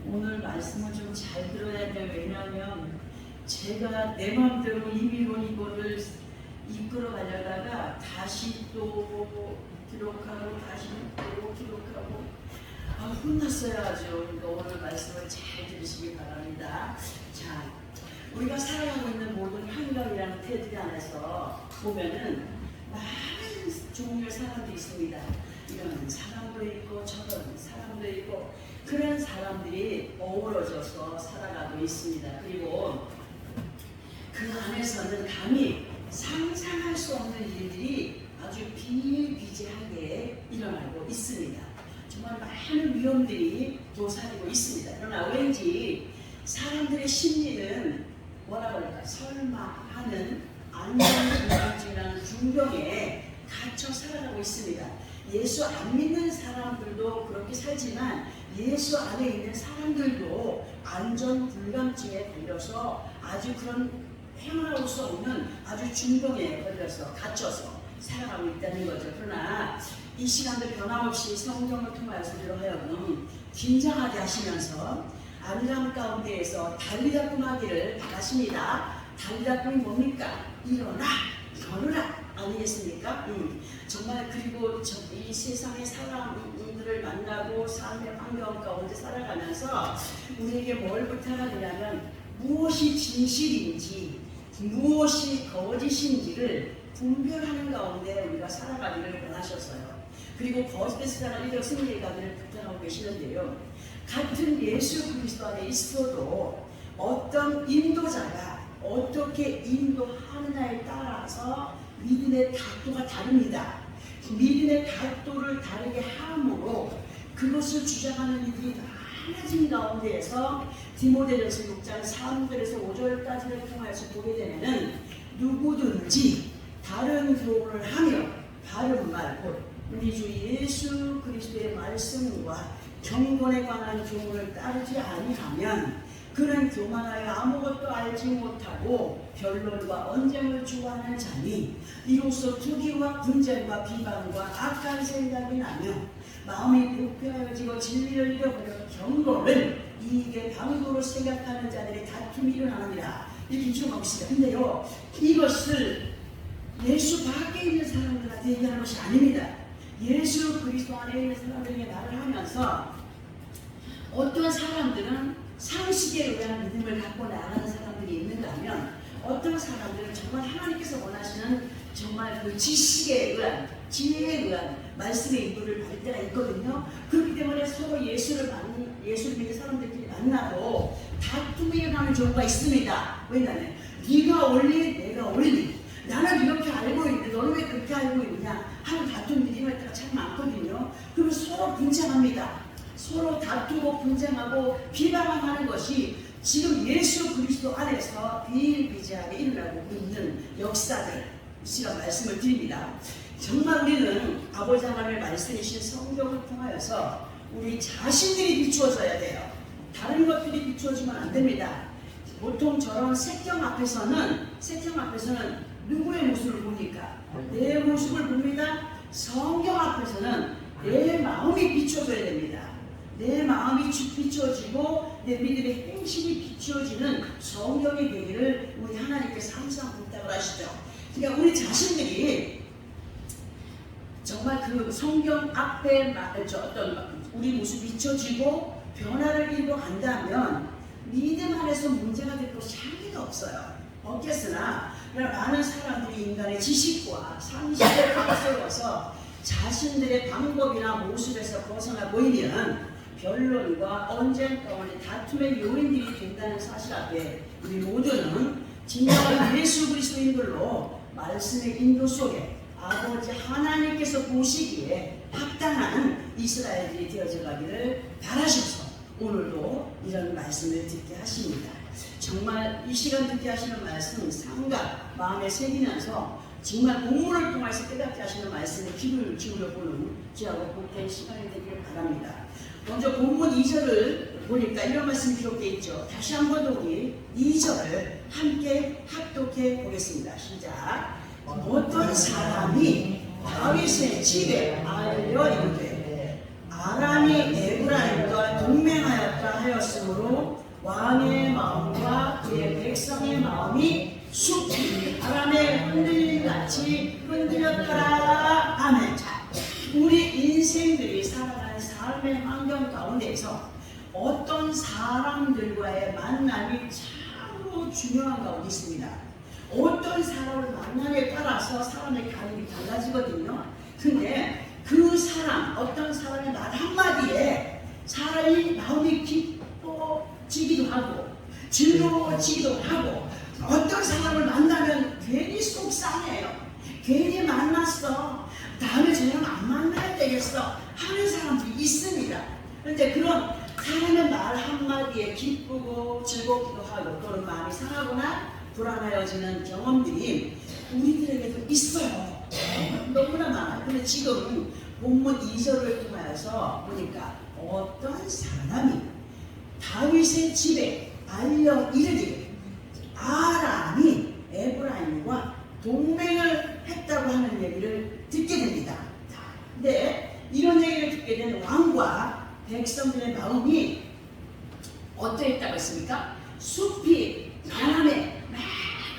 오늘 말씀을 좀 잘 들어야 돼요. 왜냐하면 제가 내 마음대로 임의로 이거를 이끌어 가려다가 다시 또 기록하고 다시 또 기록하고 혼났어요 아주. 그러니까 오늘 말씀을 잘 들으시기 바랍니다. 자, 우리가 살아가고 있는 모든 한가위라는 테두리 안에서 보면은 많은 종류의 사람들이 있습니다. 이런 사람도 있고 저런 사람도 있고 그런 사람들이 어우러져서 살아가고 있습니다. 그리고 그 안에서는 감히 상상할 수 없는 일들이 아주 비일비재하게 일어나고 있습니다. 정말 많은 위험들이 도사리고 있습니다. 그러나 왠지 사람들의 심리는 뭐라고 할까? 설마 하는 안전불감증이라는 중병에 갇혀 살아가고 있습니다. 예수 안 믿는 사람들도 그렇게 살지만 예수 안에 있는 사람들도 안전불감증에 걸려서 아주 그런 헤어나올 수 없는 아주 중병에 걸려서 갇혀서 살아가고 있다는 거죠. 그러나 이 시간들 변함없이 성경을 통하여서 우리로 하여금 긴장하게 하시면서 안일함 가운데에서 달리다 꿈하기를 바라십니다. 달리다 꿈이 뭡니까? 일어나 걸으라 아니겠습니까? 정말 그리고 이 세상의 사람들을 만나고 삶의 환경 가운데 살아가면서 우리에게 뭘 부탁하느냐면 무엇이 진실인지 무엇이 거짓인지를 분별하는 가운데 우리가 살아가기를 원하셨어요. 그리고 거짓에서 살아가는 승리의 가기를 부탁하고 계시는데요. 같은 예수 그리스도 안에 있어도 어떤 인도자가 어떻게 인도하느냐에 따라서 믿음의 각도가 다릅니다. 믿음의 각도를 다르게 함으로 그것을 주장하는 이들이 많아진 가운데에서 디모데전서 6장 3절에서 5절까지를 통해서 보게 되면은 누구든지 다른 교훈을 하며 바른 말, 곧 우리 주 예수 그리스도의 말씀과 경건에 관한 교훈을 따르지 아니하면 그는 교만하여 아무것도 알지 못하고 변론과 언쟁을 좋아하는 자니 이로써 투기와 분쟁과 비방과 악한 생각이 나며 마음이 불쾌하여지고 진리를 잃어버려 경건을 이익의 방도로 생각하는 자들의 다툼이 일어나느니라. 이렇게 주장하고 있습니다. 근데요, 이것을 예수 밖에 있는 사람들한테 얘기하는 것이 아닙니다. 예수 그리스도 안에 있는 사람들에게 말을 하면서 어떤 사람들은 상식에 의한 믿음을 갖고 나가는 사람들이 있는가 하면 어떤 사람들은 정말 하나님께서 원하시는 정말 그 지식에 의한 지혜에 의한 말씀의 인도를 받을 때가 있거든요. 그렇기 때문에 서로 예수를 믿는 사람들끼리 만나고 다툼이 일어나는 경우가 있습니다. 왜냐하면 네가 옳리 내가 옳리 나는 이렇게 알고 있는데 너는 왜 그렇게 알고 있느냐 하는 다툼들이 일어날 때가 참 많거든요. 그러면 서로 분쟁합니다. 서로 다투고 분쟁하고 비방하는 것이 지금 예수 그리스도 안에서 비일비재하게 일어나고 있는 역사들 시간 말씀을 드립니다. 정말 우리는 아버지 하나님의 말씀이신 성경을 통하여서 우리 자신들이 비추어져야 돼요. 다른 것들이 비추어지면 안 됩니다. 보통 저런 색경 앞에서는 누구의 모습을 보니까? 내 모습을 봅니다. 성경 앞에서는 내 마음이 비추어져야 됩니다. 내 마음이 비추어지고 내 믿음의 행실이 비추어지는 성경이 되기를 우리 하나님께서 항상 부탁을 하시죠. 그러니까 우리 자신들이 정말 그 성경 앞에 어떤 우리 모습이 비춰지고 변화를 이루어 간다면 믿음 안에서 문제가 될 것이 한 개도 없어요. 없겠으나 많은 사람들이 인간의 지식과 상식에 앞세워서 자신들의 방법이나 모습에서 벗어나 보이면 변론과 언쟁 가운데 다툼의 요인들이 된다는 사실 앞에 우리 모두는 진정한 예수 그리스도인들로 말씀의 인도 속에 아버지 하나님께서 보시기에 합당한 이스라엘들이 되어져 가기를 바라셔서 오늘도 이런 말씀을 듣게 하십니다. 정말 이 시간 듣게 하시는 말씀은 삼가 마음에 새기면서 정말 본문을 통해서 깨닫게 하시는 말씀에 귀를 기울여 보는 귀하고 복된 시간이 되기를 바랍니다. 먼저 본문 2절을 보니까 이런 말씀이 기록되어 있죠. 다시 한 번 더 우리 2절을 함께 합독해 보겠습니다. 시작. 어떤 사람이 다윗의 집에 알려 이르되 아람이 에브라임과 동맹하였다 하여서 되었으므로 왕의 마음과 그의 백성의 마음이 숲이 바람에 흔들림같이 흔들렸더라. 아멘. 자, 우리 인생들이 살아가는 삶의 환경 가운데서 어떤 사람들과의 만남이 참으로 중요한 가운데 있습니다. 어떤 사람을 만남에 따라서 사람의 가격이 달라지거든요. 근데 그 사람, 어떤 사람의 말 한마디에 사람이 마음이 기뻐지기도 하고 즐거워지기도 하고, 어떤 사람을 만나면 괜히 속상해요. 괜히 만났어, 다음에 저녁 안 만나야 되겠어 하는 사람들이 있습니다. 그런데 그런 사람의 말 한마디에 기쁘고 즐겁기도 하고 또는 마음이 상하거나 불안해지는 경험들이 우리들에게도 있어요. 너무나 많아요. 근데 지금 본문 2절을 통하여서 보니까 어떤 사람이 다윗의 집에 알려 이르기를 아람이 에브라임과 동맹을 했다고 하는 얘기를 듣게 됩니다. 근데 이런 얘기를 듣게 된 왕과 백성들의 마음이 어떠했다고 했습니까? 숲이 바람에 막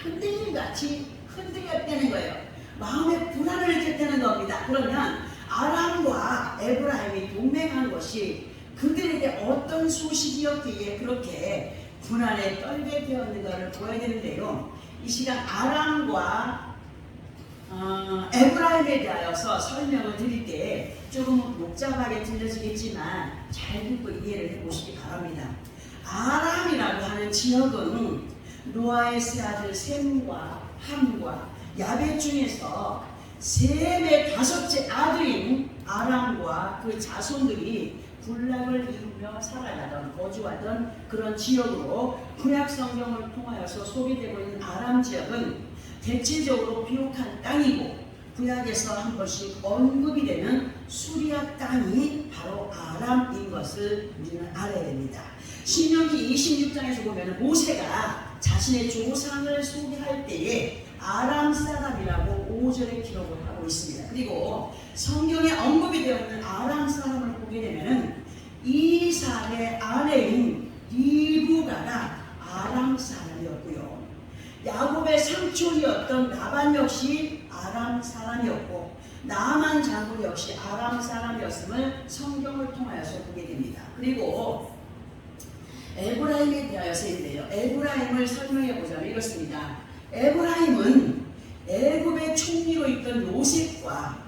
흔들림같이 흔들렸다는 거예요. 마음에 불안을 느꼈다는 겁니다. 그러면 아람과 에브라임이 동맹한 것이 그들에게 어떤 소식이었기에 그렇게 불안에 떨게 되었는가를 보아야 되는데요. 이 시간 아람과 에브라임에 대하여서 설명을 드릴 때 조금 복잡하게 들려지겠지만 잘 듣고 이해를 해보시기 바랍니다. 아람이라고 하는 지역은 노아의 세 아들 셈과 함과 야벳 중에서 셈의 다섯째 아들인 아람과 그 자손들이 군락을 이루며 살아가던 거주하던 그런 지역으로 구약 성경을 통하여서 소개되고 있는 아람 지역은 대체적으로 비옥한 땅이고 구약에서 한 번씩 언급이 되는 수리아 땅이 바로 아람인 것을 우리는 알아야 됩니다. 신명기 26장에서 보면 모세가 자신의 조상을 소개할 때에 아람 사람이라고 5절에 기록을 하고 있습니다. 그리고 성경에 언급이 되어 있는 아람 사람을 보게 되면 이삭의 아내인 리브가가 아람 사람이었고요. 야곱의 삼촌이었던 라반 역시 아람 사람이었고 나만 장군 역시 아람 사람이었음을 성경을 통하여서 보게 됩니다. 그리고 에브라임에 대하여서인데요. 에브라임을 설명해 보자면 이렇습니다. 에브라임은 애굽의 총리로 있던 요셉과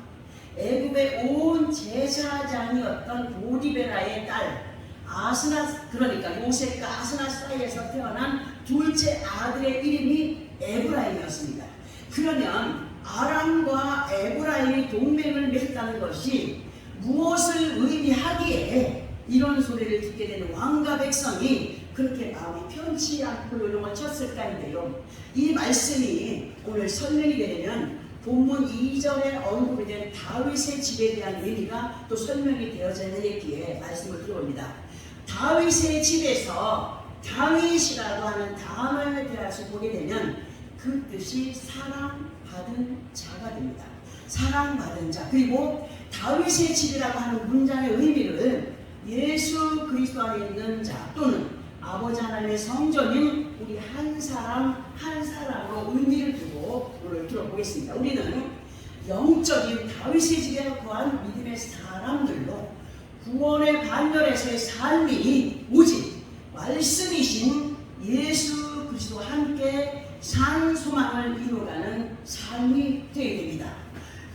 애굽의 온 제사장이었던 보디베라의 딸 아스나, 그러니까 요셉과 아스나 사이에서 태어난 둘째 아들의 이름이 에브라임이었습니다. 그러면 아람과 에브라임이 동맹을 맺었다는 것이 무엇을 의미하기에 이런 소리를 듣게 되는 왕과 백성이 그렇게 마음이 편치 않고 요동을 쳤을까인데요. 이 말씀이 오늘 설명이 되면 본문 2절에 언급이 된 다윗의 집에 대한 의미가 또 설명이 되어져 있기에 말씀을 드려봅니다. 다윗의 집에서 다윗이라고 하는 단어에 대해서 보게 되면 그 뜻이 사랑받은 자가 됩니다. 사랑받은 자. 그리고 다윗의 집이라고 하는 문장의 의미를 예수 그리스도 안에 있는 자 또는 아버지 하나님의 성전인 우리 한 사람 한 사람으로 의미를 두고 오늘 들어보겠습니다. 우리는 영적인 다윗의 집에 거한 믿음의 사람들로 구원의 반열에서의 삶이 오직 말씀이신 예수 그리스도와 함께 산 소망을 이루어가는 삶이 되어야 됩니다.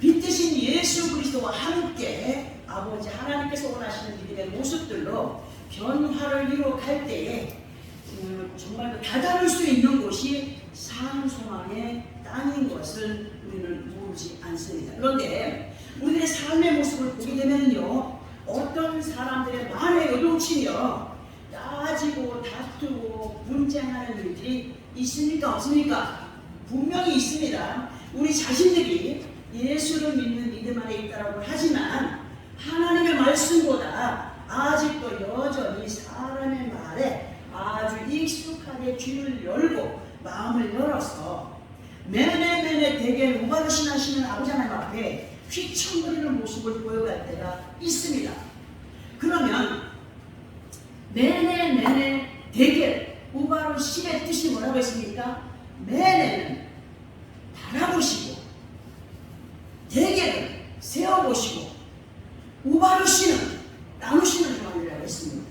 빛되신 예수 그리스도와 함께 아버지 하나님께서 원하시는 믿음의 모습들로 변화를 이루어갈 때에 정말 다다를 수 있는 곳이 산 소망의 땅인 것을 우리는 모르지 않습니다. 그런데 우리의 삶의 모습을 보게 되면요, 어떤 사람들의 말에 요동치며 따지고 다투고 분쟁하는 일들이 있습니까? 없습니까? 분명히 있습니다. 우리 자신들이 예수를 믿는 믿음 안에 있다고 하지만 하나님의 말씀보다 아직도 여전히 사람의 말에 아주 익숙하게 귀를 열고 마음을 열어서 매매매매 되게 무관심하시는 아버지 하나님 앞에 휘청거리는 모습을 보여갈 때가 있습니다. 그러면 메네 대결. 우바로 10의 뜻이 뭐라고 했습니까? 메네는 바라보시고, 대결은 세워보시고, 우바르시는 나누시는 하나님이라고 했습니다.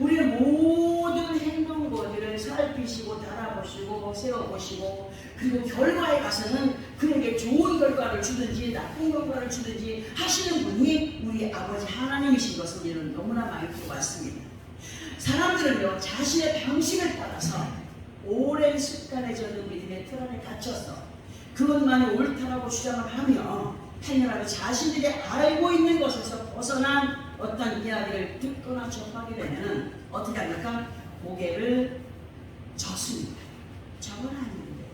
우리의 모든 행동거리를 살피시고 달아보시고 세워보시고, 그리고 결과에 가서는 그에게 좋은 결과를 주든지 나쁜 결과를 주든지 하시는 분이 우리 아버지 하나님이신 것을 우리는 너무나 많이 보았습니다. 사람들은요, 자신의 방식을 따라서 오랜 습관에 젖은 믿음의 틀 안에 갇혀서 그것만이 옳다라고 주장을 하며 당연하게 자신들이 알고 있는 것에서 벗어난 어떤 이야기를 듣거나 접하게 되면 어떻게 합니까? 고개를 젓습니다. 저건 아닌데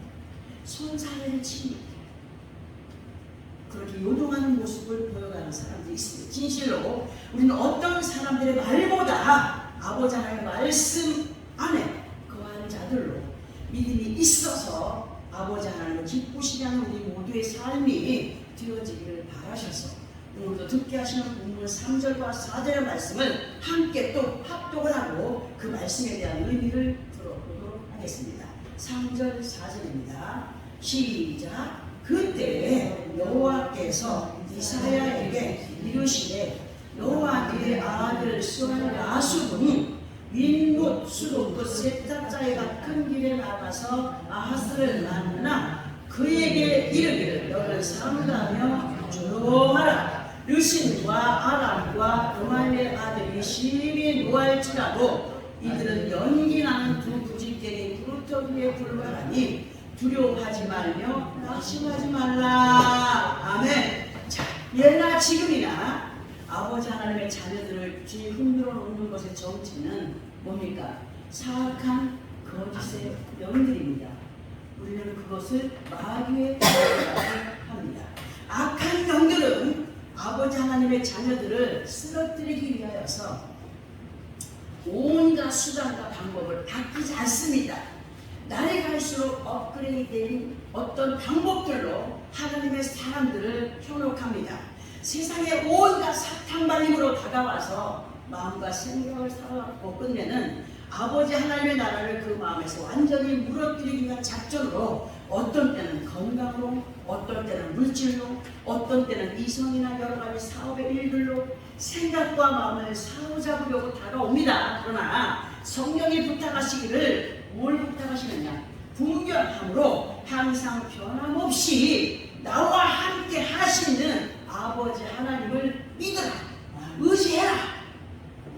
손사래를 칩니다. 그렇게 요동하는 모습을 보여가는 사람들이 있습니다. 진실로 우리는 어떤 사람들의 말보다 아버지 하나님의 말씀 안에 거하는 자들로 믿음이 있어서 아버지 하나님을 기쁘시게 하는 우리 모두의 삶이 되어지기를 바라셔서 오늘도 듣게 하시는 본문 3절과 4절의 말씀을 함께 또 합독을 하고 그 말씀에 대한 의미를 들어보도록 하겠습니다. 3절 4절입니다. 시작. 그때 여호와께서 이사야에게 이르시되 너와 네 아들 스와야수는 윗못 수로 그 세탁자에가 큰 길에 나가서 아하스를 만나 그에게 이르기를 너는 삼가며 조용하라. 르신과 아람과 그말의 아들이 심히 노할지라도 이들은 연기나는 두 부직갱이 구루터기에 불과하니 두려워하지 말며 낙심하지 말라. 아멘. 자, 예나 지금이나 아버지 하나님의 자녀들을 뒤에 흔들어 놓는 것의 정체는 뭡니까? 사악한 거짓의 영들입니다. 우리는 그것을 마귀의 영이라고 합니다. 악한 영들은 아버지 하나님의 자녀들을 쓰러뜨리기 위하여서 온갖 수단과 방법을 아끼지 않습니다. 날이 갈수록 업그레이드된 어떤 방법들로 하나님의 사람들을 현혹합니다. 세상의 온갖 사탕발림으로 다가와서 마음과 생각을 사로잡고 끝내는 아버지 하나님의 나라를 그 마음에서 완전히 무너뜨리기 위한 작전으로 어떤 때는 건강으로, 어떤 때는 물질로, 어떤 때는 이성이나 여러 가지 사업의 일들로 생각과 마음을 사로잡으려고 다가옵니다. 그러나 성령이 부탁하시기를 뭘 부탁하시느냐? 분별함으로 항상 변함없이 나와 함께 하시는 아버지 하나님을 믿으라, 의지해라.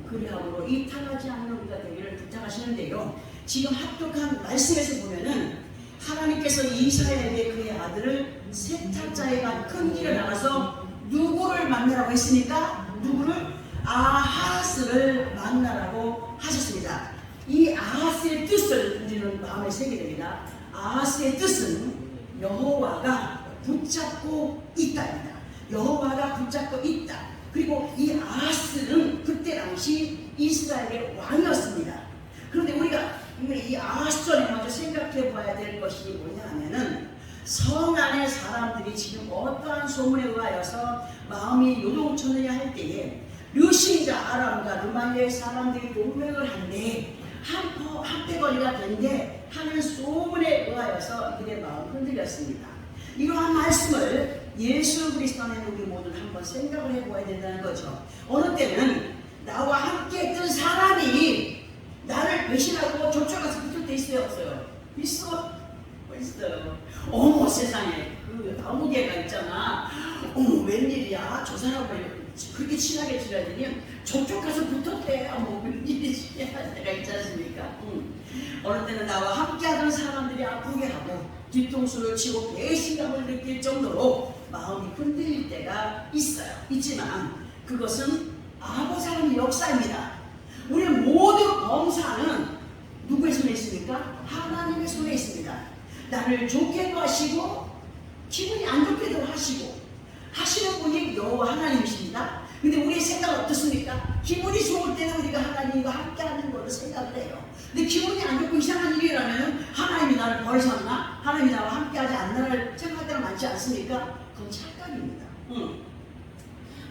그리함으로 이탈하지 않는 우리가 되기를 부탁하시는데요. 지금 합독한 말씀에서 보면은 하나님께서 이사야에게 그의 아들을 세탁자에가 큰 길에 나가서 누구를 만나라고 했습니까? 누구를? 아하스를 만나라고 하셨습니다. 이 아하스의 뜻을 우리는 마음에 새게 됩니다. 아하스의 뜻은 여호와가 붙잡고 있다입니다. 여호와가 붙잡고 있다. 그리고 이 아하스는 그때 당시 이스라엘의 왕이었습니다. 그런데 우리가 이 아하스 전에 먼저 생각해 봐야 될 것이 뭐냐 하면은 성 안의 사람들이 지금 어떠한 소문에 의하여서 마음이 요동쳐느냐 할 때에 르신과 아람과 르말리의 사람들이 동맹을 한데 한패거리가 된데 하는 소문에 의하여서 이들의 마음 흔들렸습니다. 이러한 말씀을 예수 그리스도 안에 우리 모두 한번 생각을 해보아야 된다는 거죠. 어느 때는 나와 함께 했던 사람이 나를 배신하고 쫓아가서 붙을 때 있어요, 없어요? 있어? 있어요. 어머 세상에 그 아무개가 있잖아. 어머 웬일이야? 저 사람을 그렇게 친하게 지내야 되니 저쪽 가서 붙었대. 어머 웬일이지? 때가 있지 않습니까? 어느 때는 나와 함께하던 사람들이 아프게 하고 뒤통수를 치고 배신감을 느낄 정도로 마음이 흔들릴 때가 있어요. 있지만 그것은 아버지 하나님의 역사입니다. 우리 모든 범사는 누구의 손에 있습니까? 하나님의 손에 있습니다. 나를 좋게도 하시고 기분이 안 좋게도 하시고 하시는 분이 여호와 하나님이십니다. 근데 우리의 생각은 어떻습니까? 기분이 좋을 때는 우리가 하나님과 함께하는 걸로 생각을 해요. 근데 기분이 안 좋고 이상한 일이라면 하나님이 나를 버리셨나? 하나님이 나와 함께하지 않나를 생각할 때가 많지 않습니까? 그건 착각입니다.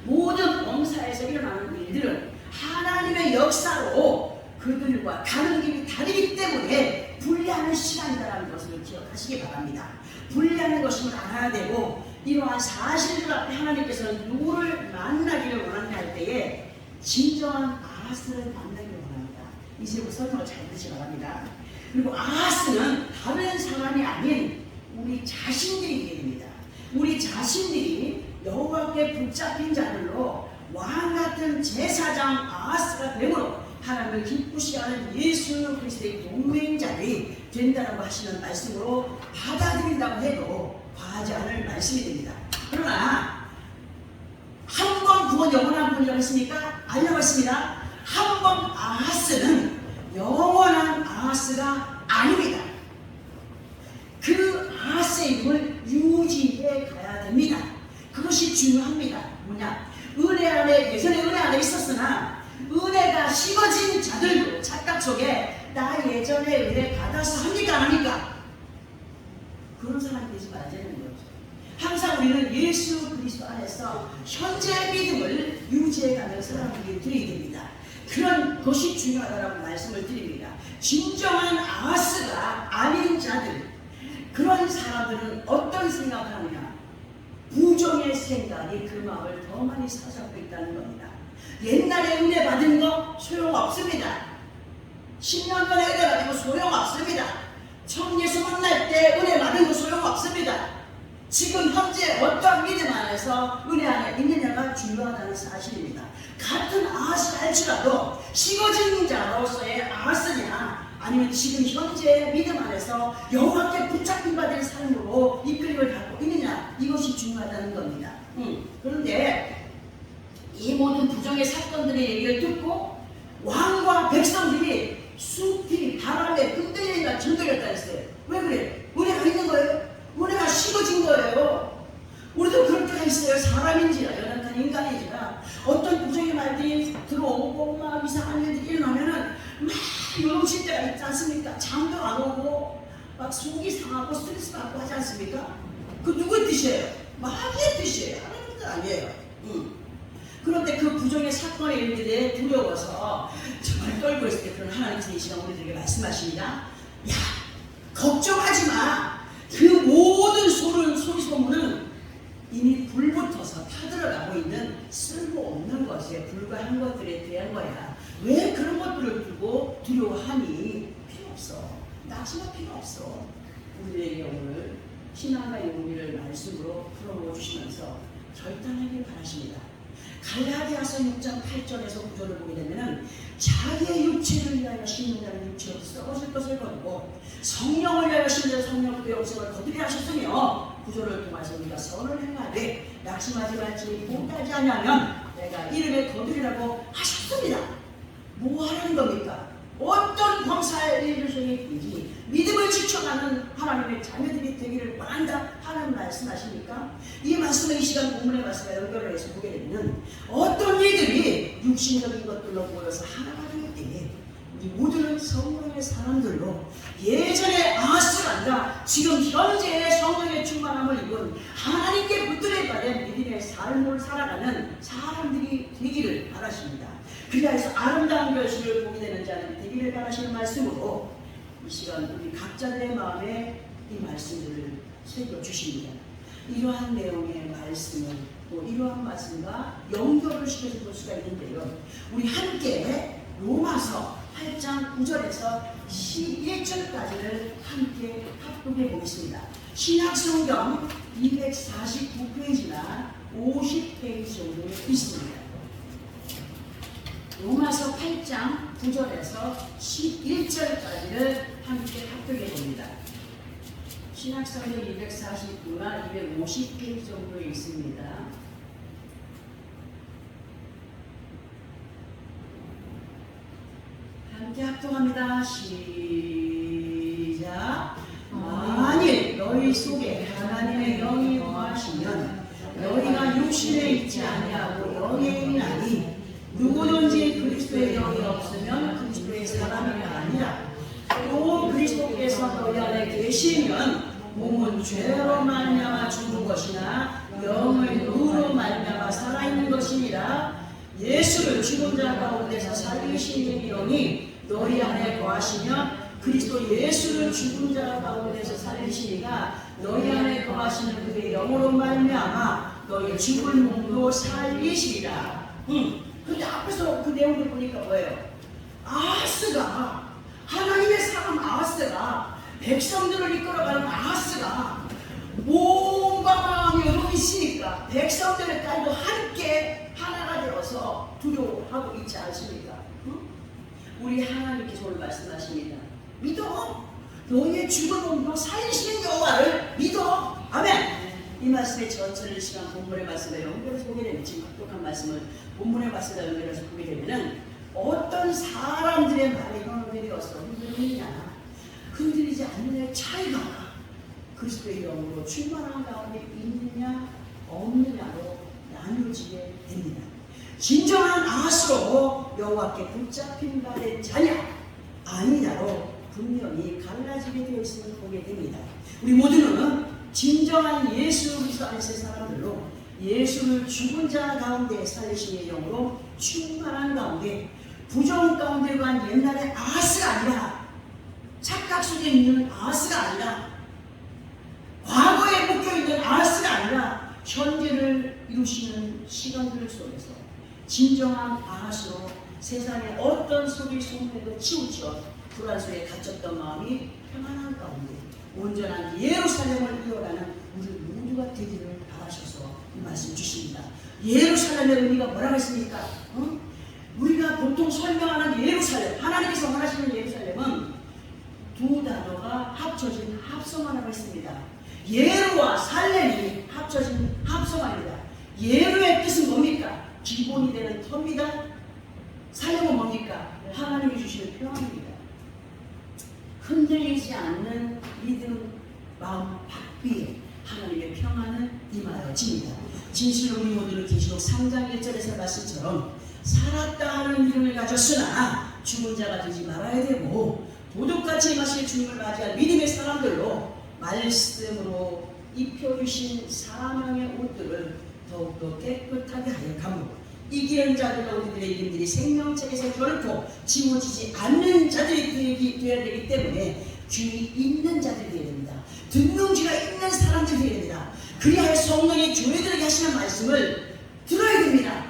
모든 범사에서 일어나는 일들은 하나님의 역사로 그들과 가는 길이 다르기 때문에 분리하는 시간이라는 것을 기억하시기 바랍니다. 분리하는 것임을 알아야 되고, 이러한 사실들 앞에 하나님께서는 누구를 만나기를 원한다 할 때에 진정한 아하스를 만나기를 원합니다. 이제부터 설명을 잘 듣시기 바랍니다. 그리고 아하스는 다른 사람이 아닌 우리 자신들이 됩니다. 우리 자신들이 여호와께 붙잡힌 자들로 왕같은 제사장 아하스가 되므로 하나님을 기쁘시게 하는 예수 그리스도의 동맹자들이 된다고 하시는 말씀으로 받아들인다고 해도 과하지 않을 말씀이 됩니다. 그러나 한 번 구원 영원한 분이라고 했습니까? 아니라고 했습니다. 한 번 아하스는 영원한 아하스가 아닙니다. 그 아하스의 이름을 유지해 가야 됩니다. 그것이 중요합니다. 뭐냐? 은혜 안에, 예전에 은혜 안에 있었으나 은혜가 식어진 자들도 착각 속에 나 예전에 은혜 받아서 합니까 안 합니까? 그런 사람이 되지 말아야 되는 거죠. 항상 우리는 예수 그리스도 안에서 현재 믿음을 유지해가는 사람들이 되어야 됩니다. 그런 것이 중요하다고 말씀을 드립니다. 진정한 아하스가 아닌 자들, 그런 사람들은 어떤 생각을 하느냐? 부정의 생각이 그 마음을 더 많이 사로잡고 있다는 겁니다. 옛날에 은혜 받은 거 소용없습니다. 10년 전에 은혜 받은 거 소용없습니다. 처음 예수 만날 때 은혜 받은 거 소용없습니다. 지금 현재 어떤 믿음 안에서 은혜 안에 있느냐가 중요하다는 사실입니다. 같은 아하스를 할지라도 식어진 자로서의 아하스냐, 아니면 지금 현재 믿음 안에서 여호와께 붙잡힌 바 된 삶으로 이끌림을 갖고 있느냐, 이것이 중요하다는 겁니다. 그런데 이 모든 부정의 사건들의 얘기를 듣고 왕과 백성들이 숲이 바람에 흔들리니까 흔들렸다 했어요. 왜 그래? 은혜가 있는 거예요? 은혜가 식어진 거예요. 우리도 그렇게 했어요. 사람인지라 연약한 인간인지라 어떤 부정의 말들이 들어오고 막 이상한 일들이 일어나면은 막 요동칠 때가 있지 않습니까? 잠도 안 오고 막 속이 상하고 스트레스 받고 하지 않습니까? 그 누구의 뜻이에요? 마귀의 뜻이에요. 하나님의 뜻 아니에요. 그런데 그 부정의 사건의 일들에 두려워서 정말 떨고 있을 때 그런 하나님께서 이 시간 우리들에게 말씀하십니다. 야, 걱정하지 마. 그 모든 소문은 이미 불붙어서 타들어가고 있는 쓸모없는 것에 불과한 것들에 대한 거야. 왜 그런 것들을 두고 두려워하니? 필요 없어. 낙심할 필요 없어. 우리에게 오늘 신앙과 용기를 말씀으로 풀어놓아 주시면서 결단하길 바라십니다. 갈라디아서 6장 8절에서 9절을 보게 되면은 자기의 육체를 위하여 심는 자는 육체로 썩어질 것을 거두고 성령을 위하여 심는 성령 그의 영생을 거두게 하셨으며, 구절을 통해서 우리가 선을 행하되 낙심하지 말지 못하지 않으면 내가 이름에 거두리라고 하셨습니다. 뭐 하라는 겁니까? 어떤 범사의 일을 행했든지 믿음을 지켜가는 하나님의 자녀들이 되기를 바란다 하는 말씀하십니까? 이 말씀을 이 시간 본문의 말씀과 연결을 해서 보게 되면 어떤 이들이 육신적인 것들로 모여서 하나가 될 때에 우리 모두는 성령의 사람들로 예전에 아하스가 아니라 지금 현재의 성령의 충만함을 입은 하나님께 붙들려 받은 믿음의 삶을 살아가는 사람들이 되기를 바라십니다. 그리하여서 아름다운 결실을 보게 되는 자들이 되기를 바라시는 말씀으로 이 시간 우리 각자의 마음에 이 말씀들을 새겨주십니다. 이러한 내용의 말씀을 또 이러한 말씀과 연결을 시켜서 볼 수가 있는데요. 우리 함께 로마서 8장 9절에서 11절까지를 함께 합독해 보겠습니다. 신약성경 249페이지나 50페이지 정도 있습니다. 로마서 8장 9절에서 11절까지를 함께 합독해 봅니다. 신약성경 249나 250페이지 정도에 있습니다. 함께 합독합니다. 시작. 만일 너희 속에 하나님의 영이 거하시면 너희가 육신에 있지 아니하고 영에 있나니 누구든지 그리스도의 영이 없으면 그리스도의 사람이 아니라, 또 그리스도께서 너희 안에 계시면 몸은 죄로 말미암아 죽은 것이나 영은 의로 말미암아 살아있는 것이니라. 예수를 죽은 자 가운데서 살리신 영이 너희 안에 거하시며 그리스도 예수를 죽은 자 가운데서 살리시니가 너희 안에 거하시는 그의 영으로 말미암아 너희 죽은 몸도 살리시리라. 근데 앞에서 그 내용을 보니까 뭐예요? 아하스가, 하나님의 사람 아하스가, 백성들을 이끌어가는 아하스가 몸과 마음이 여러 있으니까 백성들의 딸도 함께 하나가 되어서 두려워하고 있지 않습니까? 우리 하나님께서 오늘 말씀하십니다. 믿어. 너희의 죽은 몸도 살리시는 여호와를 믿어. 아멘. 이 말씀의 전체를 시간 본문의 말씀에 연결해서 보게 되면, 지금 똑똑한 말씀을 본문의 말씀에 연결해서 보게 되면은 어떤 사람들의 말에 연결되어서 흔들리냐, 흔들리지 않느냐의 차이가 그리스도의 영으로 충만한 가운데 있느냐 없느냐로 나누어지게 됩니다. 진정한 아하스로 여호와께 붙잡힌 바 된 자냐 아니냐로 분명히 갈라지게 되어 있음을 보게 됩니다. 우리 모두는 진정한 예수 그리스도 안에서의 사람들로 예수를 죽은 자 가운데 살리시는 영으로 충만한 가운데, 부정 가운데 간 옛날의 아하스가 아니라, 착각 속에 있는 아하스가 아니라, 과거에 묶여있는 아하스가 아니라 현재를 이루시는 시간들 속에서 진정한 아하스로 세상의 어떤 속의 소문에도 치우쳐 불안 속에 갇혔던 마음이 평안한 가운데 온전한 예루살렘을 이어가는 우리 모두가 되기를 바라셔서 이 말씀 주십니다. 예루살렘의 의미가 뭐라고 했습니까? 우리가 보통 설명하는 예루살렘, 하나님께서 원하시는 예루살렘은 두 단어가 합쳐진 합성어라고 했습니다. 예루와 살렘이 합쳐진 합성어입니다. 예루의 뜻은 뭡니까? 기본이 되는 터입니다. 살렘은 뭡니까? 하나님이 주시는 평안입니다. 흔들리지 않는 믿음 마음 밖위에 하나님의 평안은 임하여집니다. 진실로 우리 모두는 계시록 3장 1절에서 말씀처럼 살았다 하는 믿음을 가졌으나 죽은 자가 되지 말아야 되고, 도둑같이 임하실 주님을 맞이할 믿음의 사람들로 말씀으로 입혀주신 사명의 옷들을 더욱더 깨끗하게 하여 가고, 이기는 자들과 우리들의 이름들이 생명책에서 결코 지워지지 않는 자들이 되어야 되기 때문에 귀 있는 자들이 되어야 됩니다. 듣는 귀가 있는 사람들이 되어야 됩니다. 그리하여 성령이 교회들에게 하시는 말씀을 들어야 됩니다.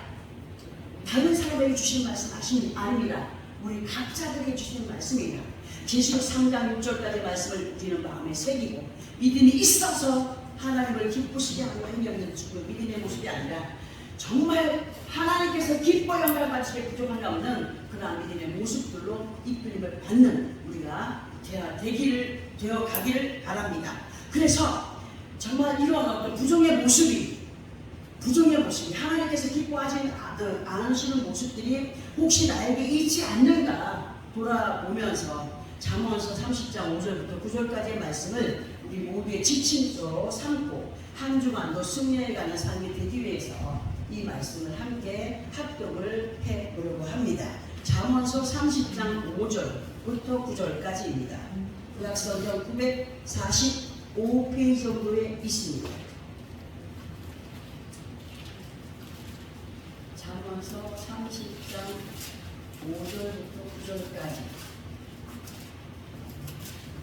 다른 사람에게 주시는 말씀 아닙니다. 우리 각자들에게 주시는 말씀입니다. 계시록 3장 6절까지 말씀을 우리는 마음에 새기고 믿음이 있어서 하나님을 기쁘시게 하고 행하는 믿음의 모습이 아니라 정말 하나님께서 기뻐 영광 받으시게 부족함이 없는 그러한 믿음의 모습들로 이끌림을 받는 우리가 되어 가기를 바랍니다. 그래서 정말 이러한 어떤 부정의 모습이 하나님께서 기뻐하지 않으시는 모습들이 혹시 나에게 있지 않는가 돌아보면서 잠언서 30장 5절부터 9절까지의 말씀을 우리 모두의 지침으로 삼고 한 주간도 승리해가는 삶이 되기 위해서 이 말씀을 함께 합독을 해보려고 합니다. 잠언서 30장 5절부터 9절까지입니다. 구약성경 945페이지 정도에 있습니다. 잠언서 30장 5절부터 9절까지,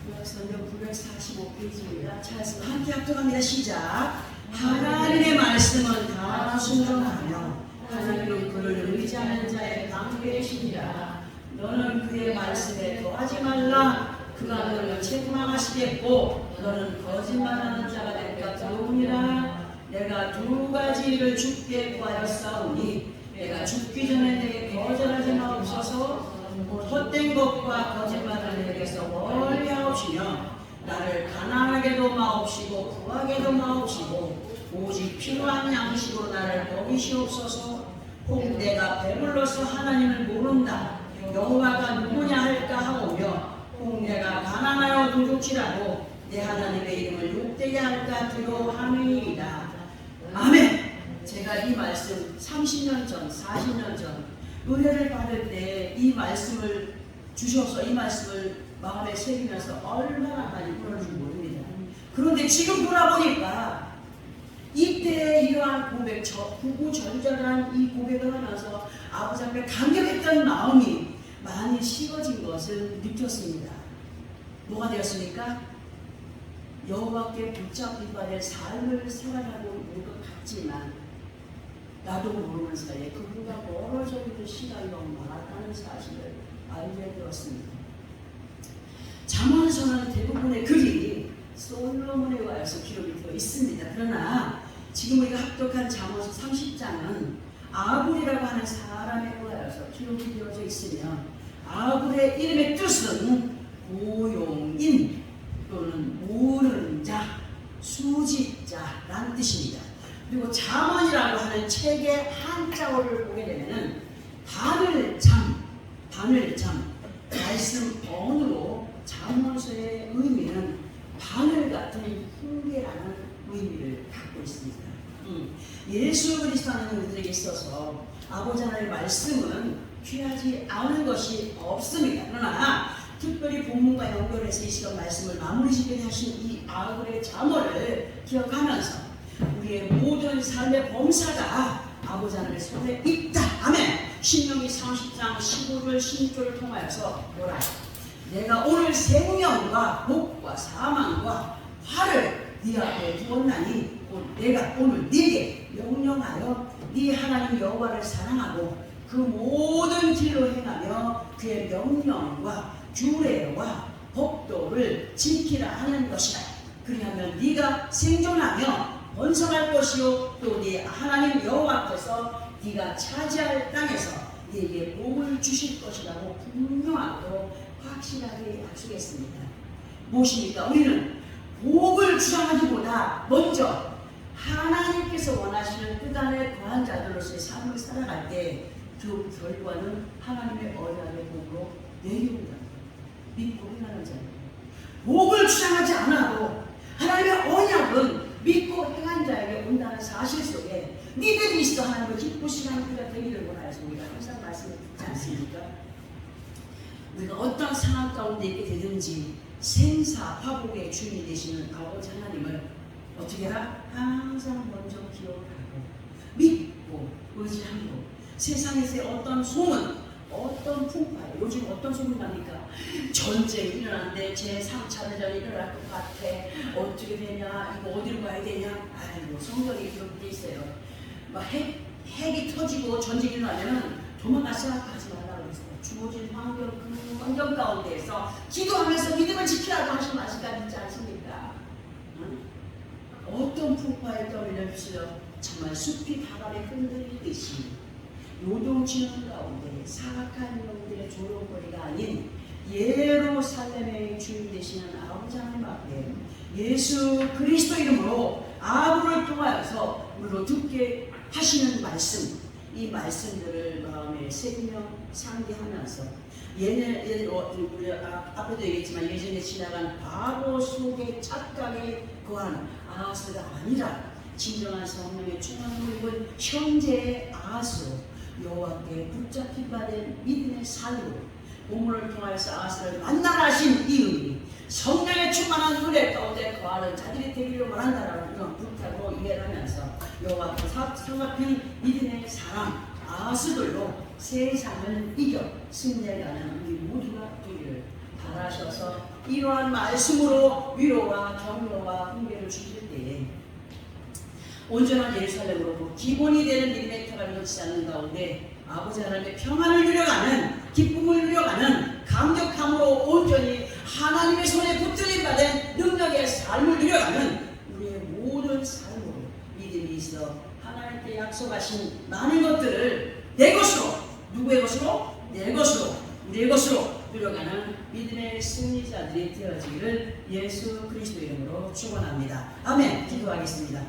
구약성경 945페이지입니다. 찾았으면 함께 합독합니다. 시작. 하나님의 말씀은 다 순종하며 하나님은 그를 의지하는 자의 방패이시니라. 너는 그의 말씀에 더하지 말라. 그가 너를 책망하시겠고 너는 거짓말하는 자가 될까 두려우니라. 내가 두 가지 일을 주께 구하였사오니 내가 죽기 전에 내게 거절하지 마옵소서. 헛된 것과 거짓말을 내게서 멀리 하옵시며 나를 가난하게도 마옵시고 부하게도 마옵시고 오직 필요한 양식으로 나를 먹이시옵소서. 혹 내가 배불러서 하나님을 모른다 여호와가 누구냐 할까 하오며, 혹 내가 가난하여 도둑질하고 내 하나님의 이름을 욕되게 할까 두려워함이니이다. 아멘. 제가 이 말씀 30년 전 40년 전 은혜를 받을 때 이 말씀을 주셔서 이 말씀을 마음에 새기면서 얼마나 많이 울었는지 모릅니다. 그런데 지금 돌아보니까 이때 이러한 고백, 구구절절한 이 고백을 하면서 아버지 앞에 감격했던 마음이 많이 식어진 것을 느꼈습니다. 뭐가 되었습니까? 여호와께 붙잡힌 바 될 삶을 살아가고 있는 것 같지만 나도 모르는 사이에 그분과 멀어져 있는 시간이 너무 많았다는 사실을 알게 되었습니다. 잠언서는 대부분의 글이 솔로몬에 의해서 기록이 되어 있습니다. 그러나 지금 우리가 합독한 잠언서 30장은 아굴이라고 하는 사람에 의해서 기록이 되어져 있으며 아굴의 이름의 뜻은 고용인 또는 모르는 자, 수집자라는 뜻입니다. 그리고 잠언이라고 하는 책의 한자어를 보게 되면은 바늘잠, 말씀 언어로 잠언서의 의미는 바늘 같은 흉계라는 의미를 갖고 있습니다. 예수 그리스도 하는 우리들에게 있어서 아버지 하나님의 말씀은 귀하지 않은 것이 없습니다. 그러나 특별히 본문과 연결해서 이 시간 말씀을 마무리 짓게 하신 이 아굴의 잠언을 기억하면서 우리의 모든 삶의 범사가 아버지 하나님의 손에 있다. 아멘. 신명기 30장 15절 16절을 통하여서 뭐라? 내가 오늘 생명과 복과 사망과 화를 네 앞에 두었나니 내가 오늘 네게 명령하여 네 하나님 여호와를 사랑하고 그 모든 길로 행하며 그의 명령과 규례와 법도를 지키라 하는 것이다. 그리하면 네가 생존하며 번성할 것이요 또 네 하나님 여호와께서 네가 차지할 땅에서 네게 복을 주실 것이라고 분명하고 확실하게 약속했습니다. 무엇입니까? 우리는 복을 주장하기보다 먼저 하나님께서 원하시는 뜻 안에 거한 자들로서의 삶을 살아갈 때 그 결과는 하나님의 언약의 복으로 내려온다. 믿고 행하는 자입니다. 복을 주장하지 않아도 하나님의 언약은 믿고 행한 자에게 온다는 사실 속에 믿음이 있어 하나님을 기쁘시는 그가 되기를 원하여서 우리가 항상 말씀을 듣지 않습니까? 우리가 어떤 상황 가운데 있게 되든지 생사화복의 주인이 되시는 아버지 하나님을 어떻게 해라? 항상 먼저 기억하고 믿고 의지하고 세상에서의 어떤 소문, 어떤 풍파, 요즘 어떤 소문 납니까? 전쟁이 일어났는데 제3차 대전이 일어날 것 같아. 어떻게 되냐? 이거 어디로 가야 되냐? 아이고 성경이 기록되어 있어요. 막 핵이 터지고 전쟁이 일어나면 도망갈 생각하지 말라고 했어요. 주어진 환경, 그 환경 가운데에서 기도하면서 믿음을 지키라고 하신 말씀까지 있지 않습니까? 응? 어떤 풍파에 떠밀려주세요. 정말 숲이 바람에 흔들리듯이 요동치는 가운데 사악한 영들의 조롱거리가 아닌 예루살렘의 주인 되시는 아버지 하나님 앞에 예수 그리스도 이름으로 아부를 통하여서 우리로 듣게 하시는 말씀, 이 말씀들을 마음에 새기며 상기하면서 우리 앞에도 얘기했지만 예전에 지나간 바보 속의 착각에 거한 아하스가 아니라 진정한 성령의 충만을 입은 형제의 아하스로 여호와께 붙잡힌 바 된 믿음의 삶으로 본문을 통하여서 아하스를 만나라신 이 의미, 성령의 충만한 은혜 가운데 거하는 자들이 되기를 원한다라는 이런 부탁으로 이해하면서 여호와께 사랑하는 믿음의 사람 아하스들로 세상을 이겨 승리해가는 우리 모두가 되기를 바라셔서 이러한 말씀으로 위로와 격려와 훈계를 주실 때에 온전한 예루살렘으로 기본이 되는 믿음의 터를 놓치지 않는 가운데 아버지 하나님의 평안을 누려가는, 기쁨을 누려가는, 감격함으로 온전히 하나님의 손에 붙들림 받은 능력의 삶을 누려가는 우리의 모든 삶으로 믿음이 있어 하나님께 약속하신 많은 것들을 내 것으로, 누구의 것으로? 내 것으로, 우리의 것으로 누려가는 믿음의 승리자들이 되어지기를 예수 그리스도 이름으로 축원합니다. 아멘. 기도하겠습니다.